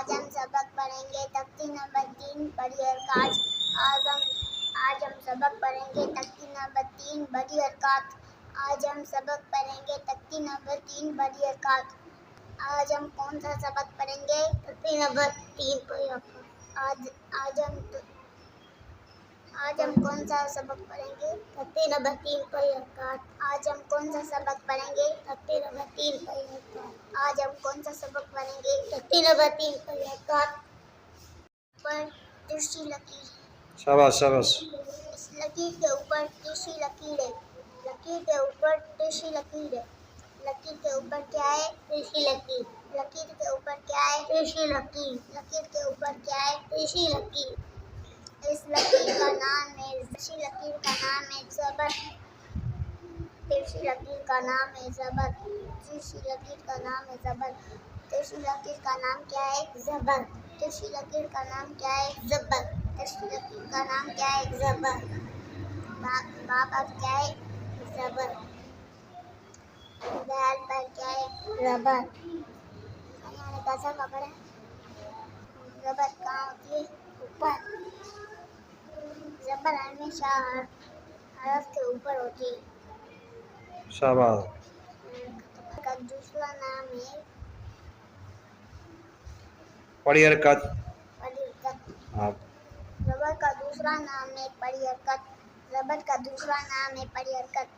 आज हम सबक पढ़ेंगे तख्ती नंबर 3 बड़ी हरकत। आज हम सबक पढ़ेंगे तख्ती नंबर 3 बड़ी हरकत। आज हम सबक पढ़ेंगे तख्ती नंबर 3 बड़ी हरकत। आज हम कौन सा सबक पढ़ेंगे? तख्ती नंबर 3 बड़ी हरकत। आज हम कौन सा सबक पढ़ेंगे? तख्ती नंबर 3 बड़ी हरकत। आज हम कौन सा सबक पढ़ेंगे? तख्ती नंबर 3 बड़ी हरकत। आज हम कौन सा सबक पढ़ेंगे? तख्ती नंबर 3 बड़ी हरकत। पर तिरछी लकीर। शाबाश शाबाश। इस लकीर के ऊपर तिरछी लकीर है। लकीर के ऊपर तिरछी लकीर है। लकीर के ऊपर क्या है? तिरछी लकीर। लकीर के ऊपर क्या है? तिरछी लकीर। लकीर के ऊपर क्या है? तिरछी लकीर। इस लकीर का नाम है ज़बर। तिरछी लकीर का नाम है ज़बर। तिरछी लकीर का नाम है ज़बर। तिरछी लकीर का नाम क्या है? ज़बर। तिरछी लकीर का नाम क्या है? ज़बर। तिरछी लकीर का नाम क्या है? ज़बर। बा पर क्या है? ज़बर। दाल पर क्या है? ज़बर। मैंने कैसा पकड़ा? ज़बर कहाँ होती है? ऊपर। ज़बर हमेशा हरफ के ऊपर होती है। शाबाश। का दूसरा नाम है बड़ी हरकत। बड़ी हरकत। आप ज़बर का दूसरा नाम है बड़ी हरकत। ज़बर का दूसरा नाम है बड़ी हरकत।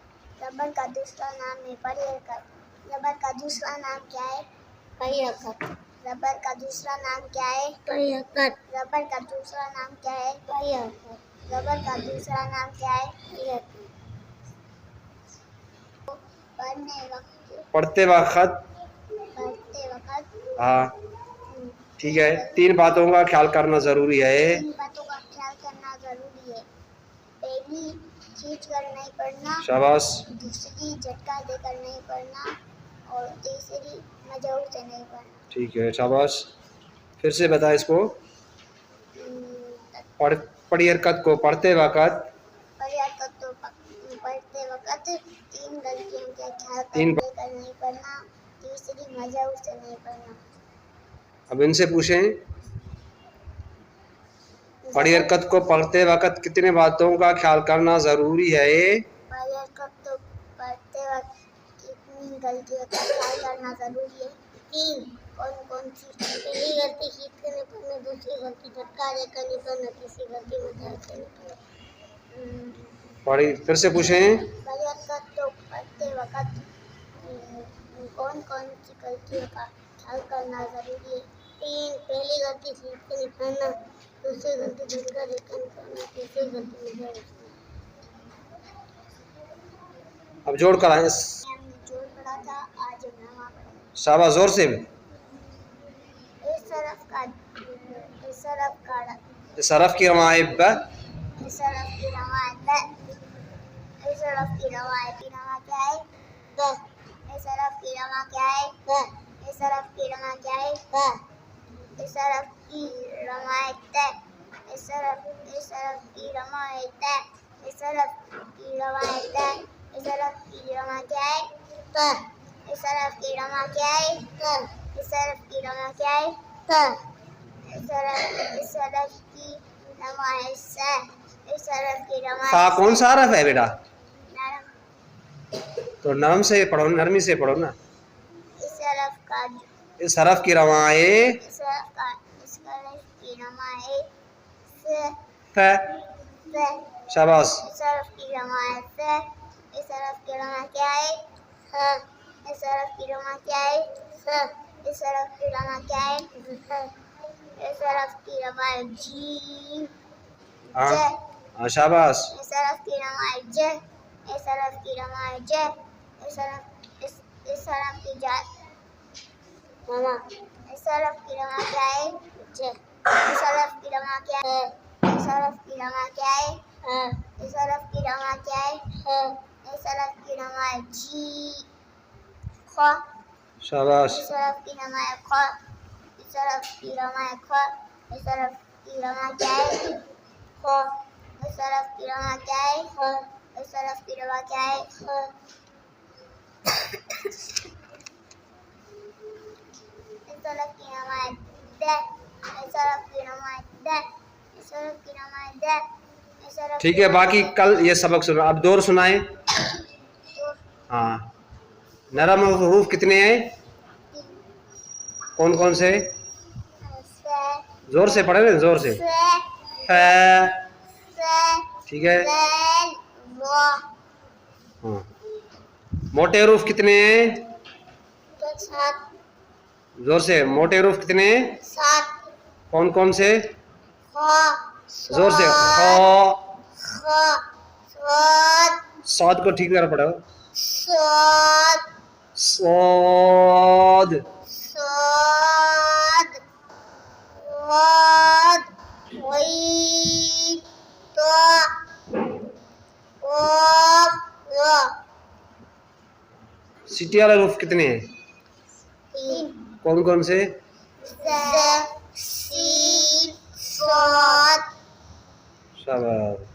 ज़बर का दूसरा नाम है बड़ी हरकत। ज़बर का दूसरा नाम क्या है? बड़ी हरकत। ज़बर का दूसरा नाम क्या है? बड़ी हरकत। ज़बर का दूसरा नाम क्या है? बड़ी हरकत। ज़बर का दूसरा नाम क्या है? बड़ी हरकत। पढ़ते वक्त हाँ ठीक है, 3 बातों का ख्याल करना जरूरी है। 3 बातों का ख्याल करना जरूरी है। पहली, खींच कर नहीं पढ़ना। शाबाश। दूसरी, झटका देकर नहीं पढ़ना। और तीसरी, मजहूर से नहीं पढ़ना। ठीक है, शाबाश। फिर से बता इसको। पढ़ी हरकत को पढ़ते वक्त पढ़ते वक्त 3 गलतियों का ख्याल तीन कर नहीं पढ़ना। तीसरी, मजहूर से नहीं पढ़ना। अब इनसे पूछें, पढ़ी हरकत को पढ़ते वक्त कितने बातों का ख्याल करना जरूरी है? पढ़ी हरकत तो पढ़ते वक्त कितनी गलतियों का ख्याल करना जरूरी है? 3। कौन कौन सी? पहली गलती खींच कर नहीं पढ़ना। दूसरी गलती झटका देकर नहीं पढ़ना। तीसरी गलती मजाक से नहीं पढ़ना। पढ़ी फिर से पूछें। पढ़ी हरकत तो पढ़ते वक्त कौन कौन सी गलतियों का ख्याल करना जरूरी है? 3। पहली गलती खींच कर नहीं पढ़ना। दूसरी गलती झटका देकर नहीं पढ़ना। तीसरी गलती मजाक से। अब जोड़ कर आए। जोड़ पढ़ा था, आज नवा पढ़ेंगे। शाबाश, जोर से। सरफ की रवायत क्या है? ब। सरफ की रमा क्या है? ब। सरफ की रमा क्या है? ब। सरफ की रवायत। सरफ की रवायत। सरफ की रवायत। सरफ की रमा क्या है? ब। सरफ की रमा क्या है? ब। सरफ की रमा क्या है? ब। सरफ की रवायत। सरफ की रवायत। सा कौन सा हरफ है बेटा? नरम। तो नरम से पढ़ो, नरमी से पढ़ो ना। इस हरफ की रवाए शाबाश। सरफ की रवायत। इस सरफ की रमा क्या है? हाँ। इस सरफ की रमा क्या है? हाँ। इस सरफ की रमा क्या है? हाँ। इस सरफ की रवायत जी। हाँ शाबाश। इस सरफ की रवायत ज। इस सरफ की रवायत ज। इस सरफ की जा मामा। इस सरफ की रमा क्या है? ज। इस सरफ की रमा क्या है? इस सरफ की रमा क्या है? हाँ। इस सरफ की रमा क्या है? हाँ। इस सरफ की रमा है जी। ख। शाबाश। इस सरफ की रमा है ख। इस सरफ की रमा है ख। इस सरफ की रवा क्या है? ख। इस हरफ की रवा क्या है? ख। इस हरफ की रवा क्या है? ख। इस हरफ की रवा है द। इस हरफ की रवा है द। इस हरफ की रवा है द। इस हरफ ठीक की है, रवा बाकी है कल ये सबक सुना, अब दौर सुनाए। दो। हाँ, नरम हरूफ कितने हैं? कौन कौन से? जोर से पढ़े ना, जोर से। है, ठीक है। हाँ, मोटे हरूफ कितने हैं? 7। जोर से, मोटे हरूफ कितने हैं? 7। कौन कौन से? ख। जोर से। ख, ख। स्वाद। स्वाद को ठीक तरह पढ़ो। स्वाद। स्वाद, स्वाद। वाद। वई। तो। वाव। वा। सीटी वाले हरूफ कितने हैं? 3। कौन कौन से? ज़। सीन। स्वाद। शाबाश।